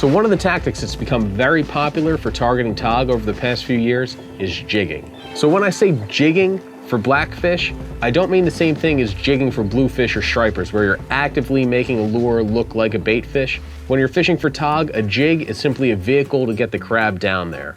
So one of the tactics that's become very popular for targeting tog over the past few years is jigging. So when I say jigging for blackfish, I don't mean the same thing as jigging for bluefish or stripers, where you're actively making a lure look like a bait fish. When you're fishing for tog, a jig is simply a vehicle to get the crab down there.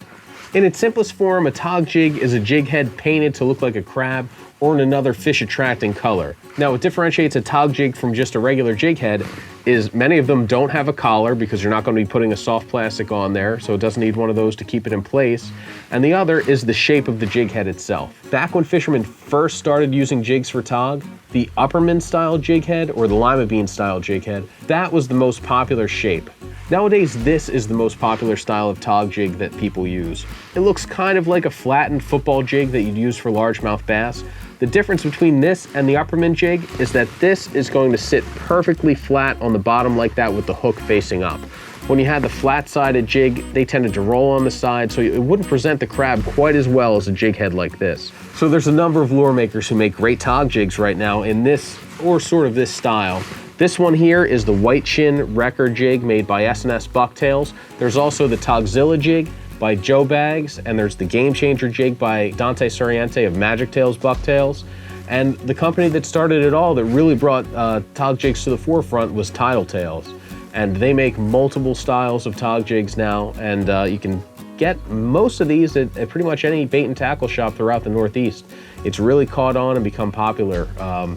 In its simplest form, a tog jig is a jig head painted to look like a crab or in another fish-attracting color. Now, what differentiates a tog jig from just a regular jig head is many of them don't have a collar because you're not going to be putting a soft plastic on there, so it doesn't need one of those to keep it in place. And the other is the shape of the jig head itself. Back when fishermen first started using jigs for tog, the Upperman style jig head or the lima bean style jig head, that was the most popular shape. Nowadays, this is the most popular style of tog jig that people use. It looks kind of like a flattened football jig that you'd use for largemouth bass. The difference between this and the Upperman jig is that this is going to sit perfectly flat on the bottom like that with the hook facing up. When you had the flat-sided jig, they tended to roll on the side, so it wouldn't present the crab quite as well as a jig head like this. So there's a number of lure makers who make great tog jigs right now in this, or sort of this style. This one here is the White Chin Wrecker jig made by S&S Bucktails. There's also the Togzilla jig by Joe Bags, and there's the Game Changer jig by Dante Soriente of Magic Tails Bucktails. And the company that started it all, that really brought tog jigs to the forefront, was Tidal Tails. And they make multiple styles of tog jigs now, and you can get most of these at pretty much any bait and tackle shop throughout the Northeast. It's really caught on and become popular,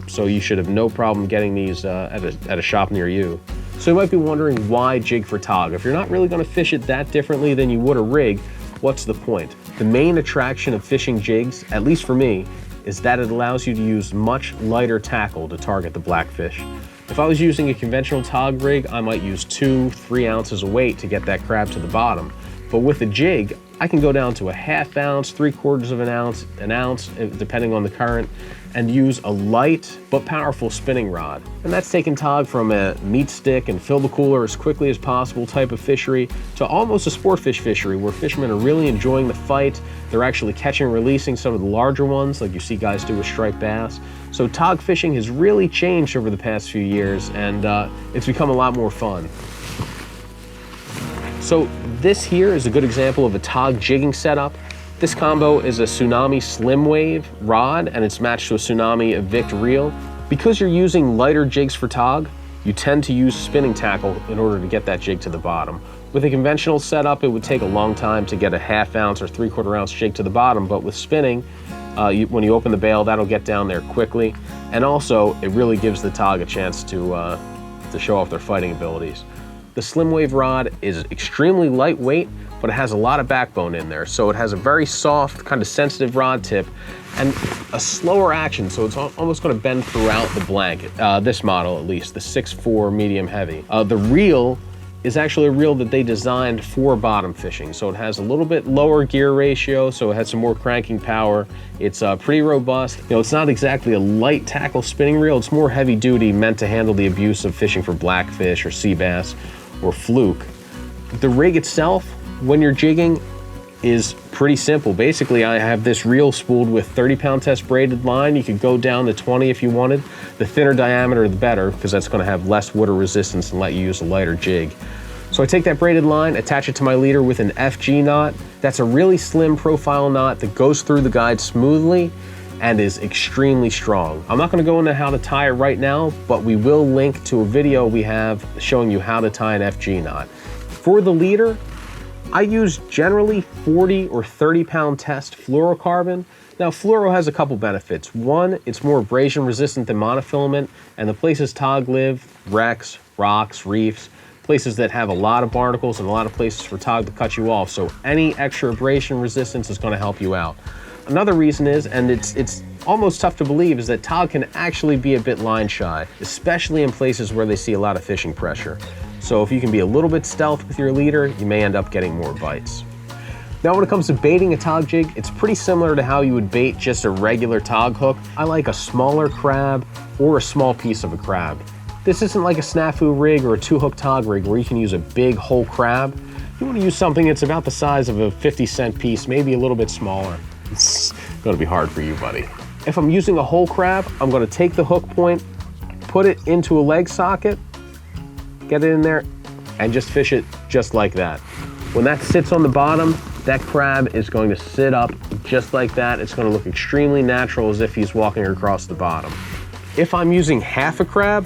so you should have no problem getting these at a shop near you. So you might be wondering, why jig for tog? If you're not really going to fish it that differently than you would a rig, what's the point? The main attraction of fishing jigs, at least for me, is that it allows you to use much lighter tackle to target the blackfish. If I was using a conventional tog rig, I might use 2-3 ounces of weight to get that crab to the bottom. But with a jig, I can go down to a ½ ounce, 3/4 of an ounce, depending on the current, and use a light but powerful spinning rod. And that's taking tog from a meat stick and fill the cooler as quickly as possible type of fishery to almost a sport fish fishery where fishermen are really enjoying the fight. They're actually catching and releasing some of the larger ones like you see guys do with striped bass. So tog fishing has really changed over the past few years, and it's become a lot more fun. So this here is a good example of a tog jigging setup. This combo is a Tsunami Slim Wave rod, and it's matched to a Tsunami Evict reel. Because you're using lighter jigs for tog, you tend to use spinning tackle in order to get that jig to the bottom. With a conventional setup, it would take a long time to get a ½ ounce or 3/4 ounce jig to the bottom, but with spinning, when you open the bail, that'll get down there quickly. And also, it really gives the tog a chance to show off their fighting abilities. The Slim Wave rod is extremely lightweight, but it has a lot of backbone in there. So it has a very soft, kind of sensitive rod tip and a slower action, so it's almost going to bend throughout the blanket. This model, at least, the 6'4" medium heavy. The reel is actually a reel that they designed for bottom fishing. So it has a little bit lower gear ratio, so it has some more cranking power. It's pretty robust. You know, it's not exactly a light tackle spinning reel. It's more heavy duty, meant to handle the abuse of fishing for blackfish or sea bass or fluke. The rig itself, when you're jigging, is pretty simple. Basically, I have this reel spooled with 30-pound test braided line. You could go down to 20 if you wanted. The thinner diameter, the better, because that's going to have less water resistance and let you use a lighter jig. So I take that braided line, attach it to my leader with an FG knot. That's a really slim profile knot that goes through the guide smoothly and is extremely strong. I'm not going to go into how to tie it right now, but we will link to a video we have showing you how to tie an FG knot. For the leader, I use generally 40 or 30-pound test fluorocarbon. Now, fluoro has a couple benefits. One, it's more abrasion resistant than monofilament, and the places tog live, wrecks, rocks, reefs, places that have a lot of barnacles and a lot of places for tog to cut you off, so any extra abrasion resistance is going to help you out. Another reason is, and it's almost tough to believe, is that tog can actually be a bit line shy, especially in places where they see a lot of fishing pressure. So if you can be a little bit stealth with your leader, you may end up getting more bites. Now when it comes to baiting a tog jig, it's pretty similar to how you would bait just a regular tog hook. I like a smaller crab or a small piece of a crab. This isn't like a snafu rig or a 2-hook tog rig where you can use a big whole crab. You want to use something that's about the size of a 50-cent piece, maybe a little bit smaller. It's going to be hard for you, buddy. If I'm using a whole crab, I'm going to take the hook point, put it into a leg socket, get it in there, and just fish it just like that. When that sits on the bottom, that crab is going to sit up just like that. It's going to look extremely natural, as if he's walking across the bottom. If I'm using half a crab,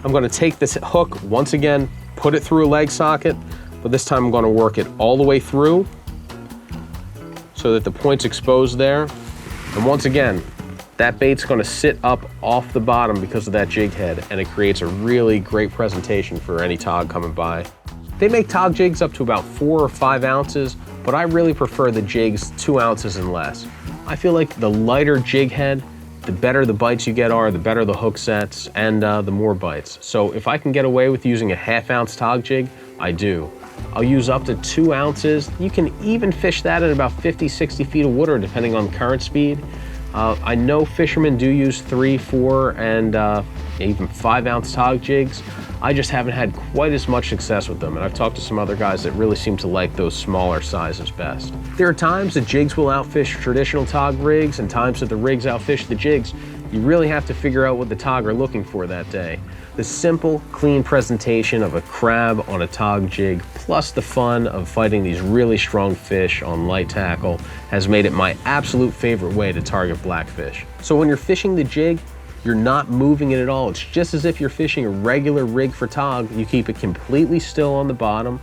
I'm going to take this hook once again, put it through a leg socket, but this time I'm going to work it all the way through so that the point's exposed there. And once again, that bait's going to sit up off the bottom because of that jig head, and it creates a really great presentation for any tog coming by. They make tog jigs up to about 4 or 5 ounces, but I really prefer the jigs 2 ounces and less. I feel like the lighter jig head, the better the bites you get are, the better the hook sets, and the more bites. So if I can get away with using a 1/2 ounce tog jig, I do. I'll use up to 2 ounces. You can even fish that at about 50, 60 feet of water, depending on current speed. I know fishermen do use 3, 4, and even 5 ounce tog jigs. I just haven't had quite as much success with them, and I've talked to some other guys that really seem to like those smaller sizes best. There are times that jigs will outfish traditional tog rigs and times that the rigs outfish the jigs. You really have to figure out what the tog are looking for that day. The simple, clean presentation of a crab on a tog jig, plus the fun of fighting these really strong fish on light tackle, has made it my absolute favorite way to target blackfish. So when you're fishing the jig, you're not moving it at all. It's just as if you're fishing a regular rig for tog. You keep it completely still on the bottom.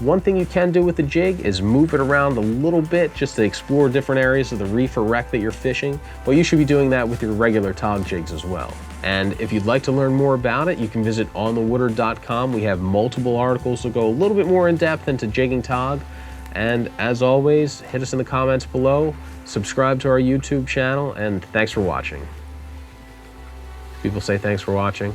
One thing you can do with the jig is move it around a little bit just to explore different areas of the reef or wreck that you're fishing, but you should be doing that with your regular tog jigs as well. And if you'd like to learn more about it, you can visit onthewater.com. We have multiple articles that go a little bit more in depth into jigging tog. And as always, hit us in the comments below, subscribe to our YouTube channel, and thanks for watching. People say thanks for watching.